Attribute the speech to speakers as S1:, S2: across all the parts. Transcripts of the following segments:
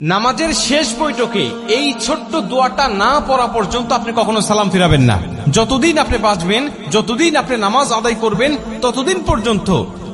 S1: নামাজের শেষ বৈঠকে এই ছোট্ট দোয়াটা না পড়া পর্যন্ত আপনি কখনো সালাম ফিরাবেন না। যতদিন আপনি বাঁচবেন, যতদিন আপনি নামাজ আদায় করবেন, ততদিন পর্যন্ত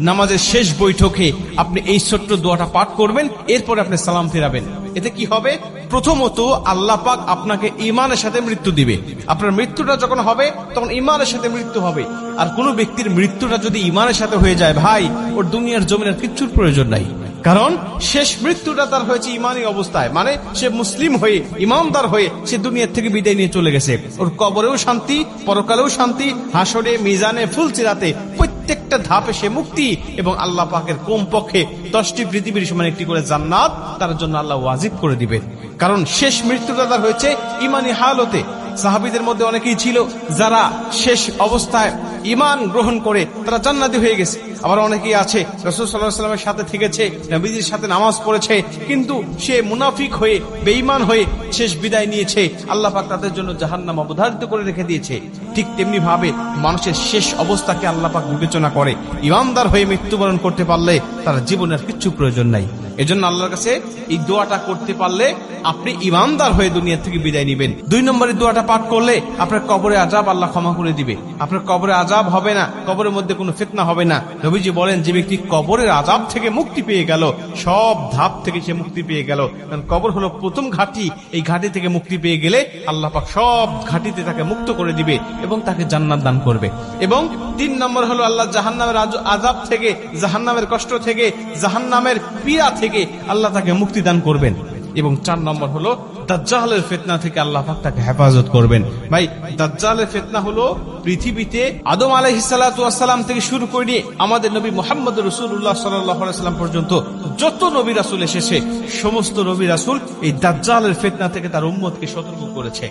S1: নামাজের শেষ বৈঠকে আপনি এই ছোট্ট দোয়াটা পাঠ করবেন, এরপরে আপনি সালাম ফিরাবেন। এতে কি হবে? প্রথমত আল্লাহ পাক আপনাকে ঈমানের সাথে মৃত্যু দিবে। আপনার মৃত্যুটা যখন হবে তখন ঈমানের সাথে মৃত্যু হবে। আর কোন ব্যক্তির মৃত্যুটা যদি ঈমানের সাথে হয়ে যায়, ভাই, ওর দুনিয়ার জমিনের কিচ্ছুর প্রয়োজন নাই। কারণ শেষ মৃত্যুটা তার হয়েছে ইমানি অবস্থায়, মানে সে মুসলিম হয়ে, ইমানদার হয়ে সে দুনিয়ার থেকে বিদায় নিয়ে চলে গেছে। ওর কবরেও শান্তি, পরকালেও শান্তি, হাসরে, মিজানে, ফুলসিরাতে প্রত্যেকটা ধাপে সে মুক্তি, এবং আল্লাহ পাকের কমপক্ষে 10টি পৃথিবীর সমান একটি করে জান্নাত তার জন্য আল্লাহ ওয়াজিব করে দিবেন। কারণ শেষ মৃত্যুটা তার হয়েছে ইমানি হালতে। সাহাবীদের মধ্যে অনেকেই ছিল যারা শেষ অবস্থায় ঈমান গ্রহণ করে তারা জান্নাতি হয়ে গেছে। আবার অনেকেই আছে রাসূল সাল্লাল্লাহু আলাইহি ওয়াসাল্লামের সাথে থেকেছে, নবীজির সাথে নামাজ পড়েছে, কিন্তু সে মুনাফিক হয়ে, বেঈমান হয়ে শেষ বিদায় নিয়েছে। আল্লাহ পাক তাদের জন্য জাহান্নাম অবধারিত করে রেখে দিয়েছে। ঠিক তেমনি ভাবে মানুষের শেষ অবস্থাকে আল্লাহ পাক বিবেচনা করে। ঈমানদার হয়ে মৃত্যুবরণ করতে পারলে তার জীবনের কিচ্ছু প্রয়োজন নাই। এজন্য আল্লাহর কাছে এই দোয়াটা করতে পারলে আপনি ঈমানদার হয়ে দুনিয়া থেকে বিদায় নেবেন। 2 নম্বরের দোয়াটা পাঠ করলে আপনার কবরে আযাব আল্লাহ ক্ষমা করে দিবে। আপনার কবরে আযাব হবে না, কবরের মধ্যে কোনো ফিতনা হবে না। নবীজি বলেন, যে ব্যক্তি কবরের আযাব থেকে মুক্তি পেয়ে গেল, সব ধাপ থেকে সে মুক্তি পেয়ে গেল। কারণ কবর হলো প্রথম ঘাঁটি। এই ঘাঁটি থেকে মুক্তি পেয়ে গেলে আল্লাহ পাক সব ঘাঁটিতে তাকে মুক্ত করে দিবে এবং তাকে জান্নাত দান করবে। এবং 3 নম্বর হলো আল্লাহ জাহান্নামের আযাব থেকে, জাহান্নামের কষ্ট থেকে, জাহান্নামের পীড়া থেকে আল্লাহ তাকে মুক্তি দান করবেন। এবং 4 নম্বর হলো দাজ্জালের ফিতনা থেকে আল্লাহ পাক তাকে হেফাজত করবেন। ভাই, দাজ্জালের ফিতনা হলো পৃথিবীতে আদম আলাইহিস সালাতু ওয়াস সালাম থেকে শুরু করে নিয়ে আমাদের নবী মুহাম্মদ রাসূলুল্লাহ সাল্লাল্লাহু আলাইহি ওয়াসাল্লাম পর্যন্ত যত নবী রাসূল এসেছে, সমস্ত নবী রাসূল এই দাজ্জালের ফিতনা থেকে তার উম্মতকে সতর্ক করেছে।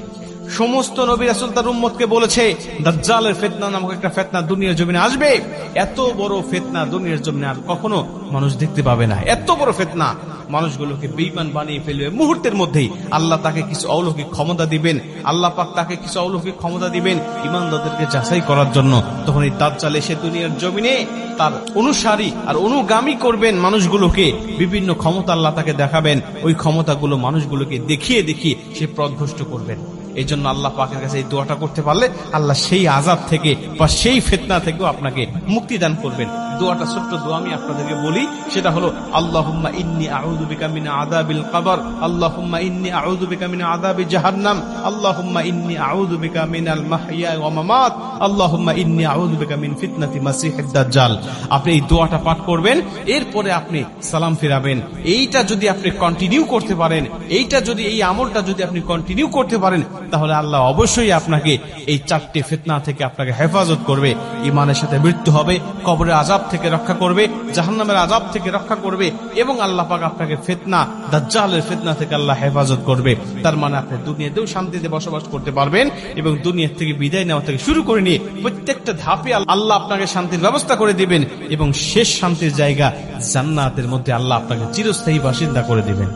S1: সমস্ত নবী রাসূল তার উম্মতকে বলেছে, দাজ্জালের ফিতনা নামক একটা ফিতনা দুনিয়ার জমিনে আসবে। এত বড় ফিতনা দুনিয়ার জমিনে আর কখনো মানুষ দেখতে পাবে না। এত বড় ফিতনা মানুষগুলোকে বেঈমান বানিয়ে ফেলবে মুহূর্তের মধ্যেই। আল্লাহ তাকে কিছু অলৌকিক ক্ষমতা দিবেন, আল্লাহ পাক তাকে কিছু অলৌকিক ক্ষমতা দিবেন ঈমানদারদেরকে যাচাই করার জন্য। তখন এই দাজ্জাল এসে দুনিয়ার জমিনে তার অনুসারী আর অনুগামী করবেন মানুষগুলোকে। বিভিন্ন ক্ষমতা আল্লাহ তাকে দেখাবেন, ওই ক্ষমতাগুলো মানুষগুলোকে দেখিয়ে দেখিয়ে সে পথভ্রষ্ট করবেন। এই জন্য আল্লাহ পাকের কাছে এই দোয়াটা করতে পারলে আল্লাহ সেই আযাব থেকে বা সেই ফিতনা থেকেও আপনাকে মুক্তি দান করবেন। দোয়াটা ছোট্ট দোয়া আমি আপনাদেরকে বলি, সেটা হলো আল্লাহুম্মা ইন্নী আউযু বিকা মিন আযাবিল কবর, আল্লাহুম্মা ইন্নী আউযু বিকা মিন আযাবি জাহান্নাম, আল্লাহুম্মা ইন্নী আউযু বিকা মিনাল মাহইয়া ওয়া মামাত, আল্লাহুম্মা ইন্নী আউযু বিকা মিন ফিতনাতি মাসিহিদ দাজ্জাল। আপনি এই দোয়াটা পাঠ করবেন, এরপরে আপনি সালাম ফিরাবেন। এইটা যদি আপনি কন্টিনিউ করতে পারেন, এই আমলটা যদি আপনি কন্টিনিউ করতে পারেন, তাহলে আল্লাহ অবশ্যই আপনাকে এই 4টি ফিতনা থেকে আপনাকে হেফাজত করবে। ঈমানের সাথে মৃত্যু হবে, কবরের আযাব থেকে রক্ষা করবে, জাহান্নামের আযাব থেকে রক্ষা করবে, এবং আল্লাহ পাক আপনাকে ফিতনা, দাজ্জালের ফিতনা থেকে আল্লাহ হেফাজত করবে। তার মানে আপনি দুনিয়াতেও শান্তিতে বসবাস করতে পারবেন, এবং দুনিয়া থেকে বিদায় নেওয়া থেকে শুরু করে নিয়ে প্রত্যেকটা ধাপে আল্লাহ আপনাকে শান্তির ব্যবস্থা করে দিবেন, এবং শেষ শান্তির জায়গা জান্নাতের মধ্যে আল্লাহ আপনাকে চিরস্থায়ী বাসিন্দা করে দিবেন।